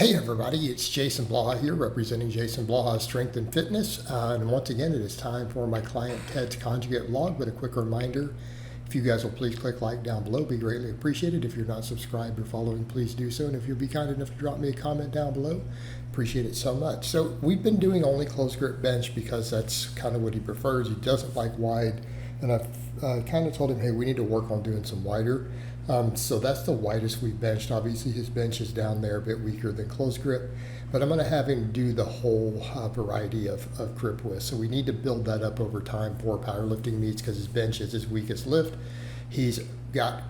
Hey everybody, it's Jason Blaha here, representing Jason Blaha Strength and Fitness. And once again, it is time for my client Ted's Conjugate vlog. But a quick reminder, if you guys will please click like down below, be greatly appreciated. If you're not subscribed or following, please do so. And if you'll be kind enough to drop me a comment down below, appreciate it so much. So we've been doing only close grip bench because that's kind of what he prefers. He doesn't like wide. And I've kind of told him, hey, we need to work on doing some wider. So that's the widest we've benched. Obviously his bench is down there a bit weaker than close grip, but I'm going to have him do the whole variety of grip width. So we need to build that up over time for powerlifting meets because his bench is his weakest lift. He's got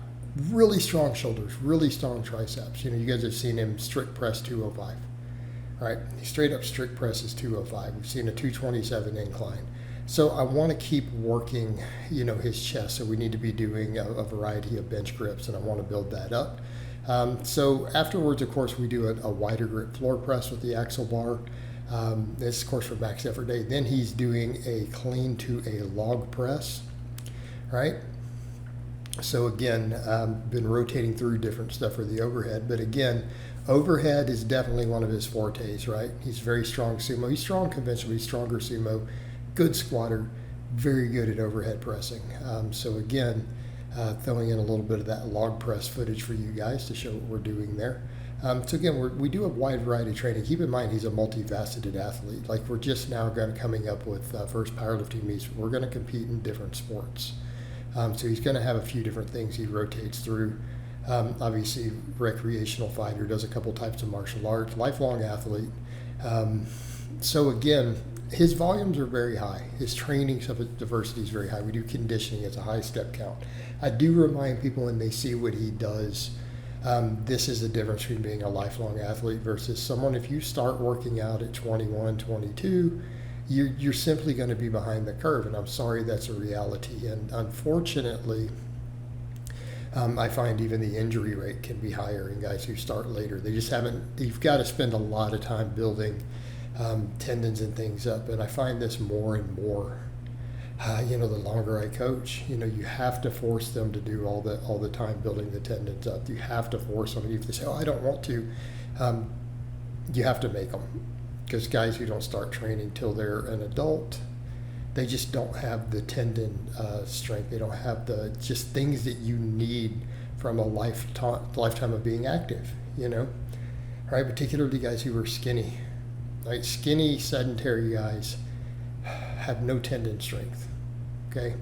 really strong shoulders, really strong triceps. You know, you guys have seen him strict press 205. All right, he straight up strict presses 205. We've seen a 227 incline. So I want to keep working, you know, his chest. So we need to be doing a variety of bench grips, and I want to build that up. So afterwards, of course, we do a wider grip floor press with the axle bar. This, of course, for max effort day. Then he's doing a clean to a log press, right? So again, been rotating through different stuff for the overhead, but again, overhead is definitely one of his fortes, right? He's very strong sumo. He's strong conventionally, he's stronger sumo. Good squatter, very good at overhead pressing. So again, throwing in a little bit of that log press footage for you guys to show what we're doing there. So again, we do a wide variety of training. Keep in mind, he's a multifaceted athlete. Like we're just now coming up with first powerlifting meets. We're going to compete in different sports. So he's going to have a few different things he rotates through. Obviously, recreational fighter, does a couple types of martial arts, lifelong athlete. So again, his volumes are very high. His training diversity is very high. We do conditioning. It's a high step count. I do remind people when they see what he does, this is the difference between being a lifelong athlete versus someone. If you start working out at 21, 22, you're simply going to be behind the curve. And I'm sorry, that's a reality. And unfortunately, I find even the injury rate can be higher in guys who start later. They just haven't, you've got to spend a lot of time building tendons and things up, and I find this more and more. You know, the longer I coach, you know, you have to force them to do all the time building the tendons up. You have to force them. If they say, "Oh, I don't want to," you have to make them, because guys who don't start training till they're an adult, they just don't have the tendon strength. They don't have the just things that you need from a lifetime of being active. You know, right? Particularly guys who are skinny. Like skinny, sedentary guys have no tendon strength, okay?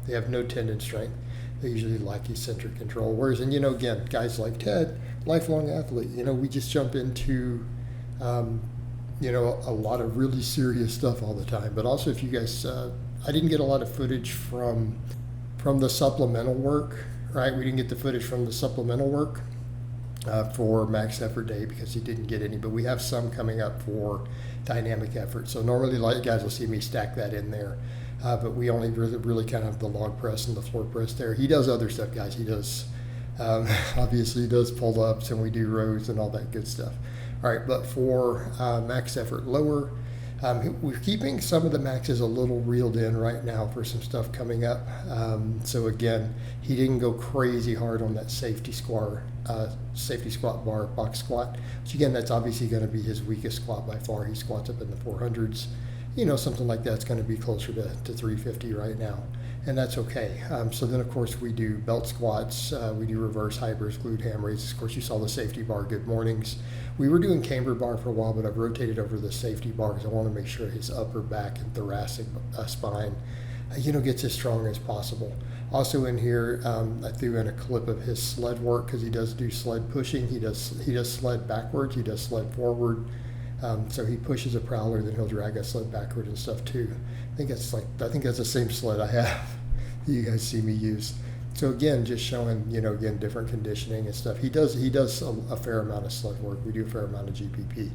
They have no tendon strength. They usually lack eccentric control. Whereas, and you know, again, guys like Ted, lifelong athlete, you know, we just jump into, you know, a lot of really serious stuff all the time. But also, if you guys, I didn't get a lot of footage from the supplemental work, right? We didn't get the footage from the supplemental work. For max effort day because he didn't get any, but we have some coming up for dynamic effort. So normally, like guys will see me stack that in there, but we only really kind of have the log press and the floor press there. He does other stuff, guys. He does obviously he does pull ups, and we do rows and all that good stuff. All right, but for max effort lower, we're keeping some of the maxes a little reeled in right now for some stuff coming up. So again, he didn't go crazy hard on that safety squat bar, box squat, which again, that's obviously going to be his weakest squat by far. He squats up in the 400s. You know, something like that's going to be closer to 350 right now, and that's okay. So then, of course, we do belt squats, we do reverse hybrids, glute ham raises. Of course, you saw the safety bar, good mornings. We were doing camber bar for a while, but I've rotated over the safety bar because I want to make sure his upper back and thoracic spine, you know, gets as strong as possible. Also in here, I threw in a clip of his sled work because he does do sled pushing. He does sled backwards. He does sled forward. So he pushes a prowler, then he'll drag a sled backward and stuff too. I think that's the same sled I have that you guys see me use. So again, just showing, you know, again, different conditioning and stuff. He does a fair amount of sled work. We do a fair amount of GPP.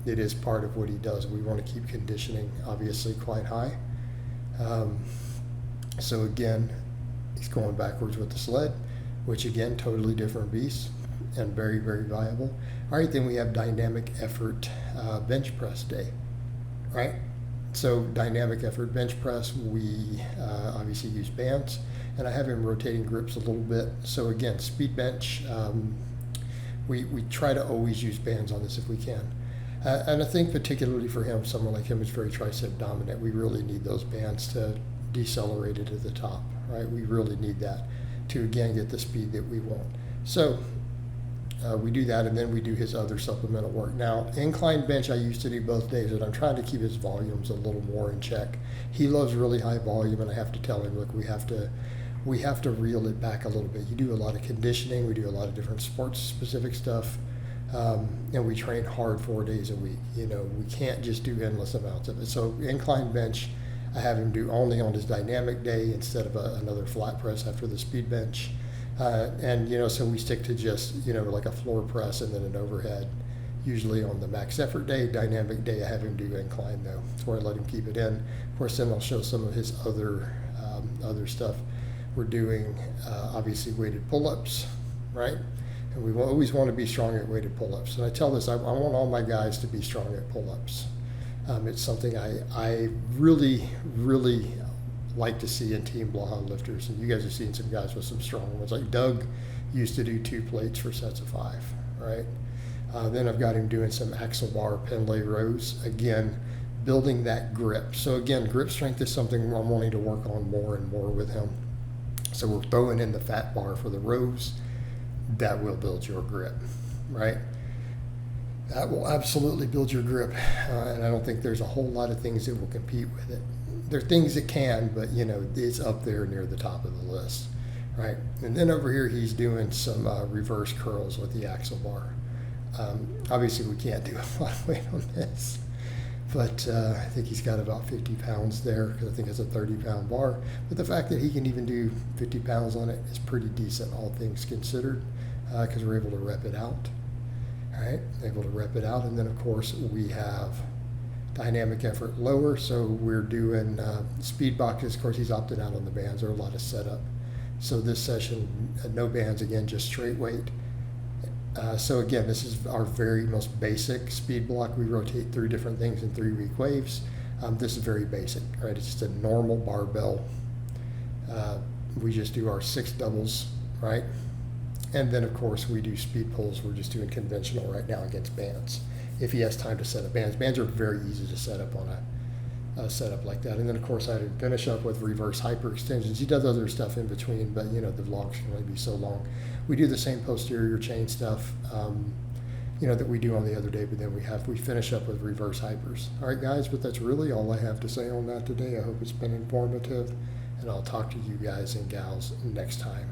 It is part of what he does. We want to keep conditioning obviously quite high. So again, he's going backwards with the sled, which again, totally different beast and very, very viable. All right, then we have dynamic effort bench press day, right? So dynamic effort bench press, we obviously use bands, and I have him rotating grips a little bit. So again, speed bench, we try to always use bands on this if we can. And I think particularly for him, someone like him is very tricep dominant. We really need those bands to decelerate it at the top, right? We really need that to, again, get the speed that we want. So we do that, and then we do his other supplemental work. Now, incline bench I used to do both days, and I'm trying to keep his volumes a little more in check. He loves really high volume, and I have to tell him, look, we have to reel it back a little bit. You do a lot of conditioning, we do a lot of different sports-specific stuff, and we train hard 4 days a week. You know, we can't just do endless amounts of it. So incline bench, I have him do only on his dynamic day instead of another flat press after the speed bench. And, you know, so we stick to just, you know, like a floor press and then an overhead. Usually on the max effort day, dynamic day, I have him do incline though. That's where I let him keep it in. Of course, then I'll show some of his other stuff. We're doing, obviously, weighted pull-ups, right? And we always want to be strong at weighted pull-ups. And I tell this, I want all my guys to be strong at pull-ups. It's something I really, really like to see in Team Blaha lifters. And you guys have seen some guys with some strong ones. Like Doug used to do 2 plates for sets of 5, right? Then I've got him doing some axle bar pen lay rows. Again, building that grip. So again, grip strength is something I'm wanting to work on more and more with him. So we're throwing in the fat bar for the rows. That will build your grip, right? That will absolutely build your grip. And I don't think there's a whole lot of things that will compete with it. There are things that can, but, you know, it's up there near the top of the list, right? And then over here, he's doing some reverse curls with the axle bar. Obviously, we can't do a lot of weight on this, but I think he's got about 50 pounds there because I think it's a 30-pound bar. But the fact that he can even do 50 pounds on it is pretty decent, all things considered, because we're able to rep it out. All right, able to rep it out. And then, of course, we have dynamic effort lower. So we're doing speed boxes. Of course, he's opted out on the bands. There are a lot of setup. So this session, no bands again, just straight weight. So again, this is our very most basic speed block. We rotate through different things in 3-week waves. This is very basic, right? It's just a normal barbell. We just do our 6 doubles, right? And then, of course, we do speed pulls. We're just doing conventional right now against bands. If he has time to set up bands. Bands are very easy to set up on a setup like that. And then, of course, I finish up with reverse hyperextensions. He does other stuff in between, but, you know, the vlogs can only be so long. We do the same posterior chain stuff, you know, that we do on the other day, but then we finish up with reverse hypers. All right, guys, but that's really all I have to say on that today. I hope it's been informative, and I'll talk to you guys and gals next time.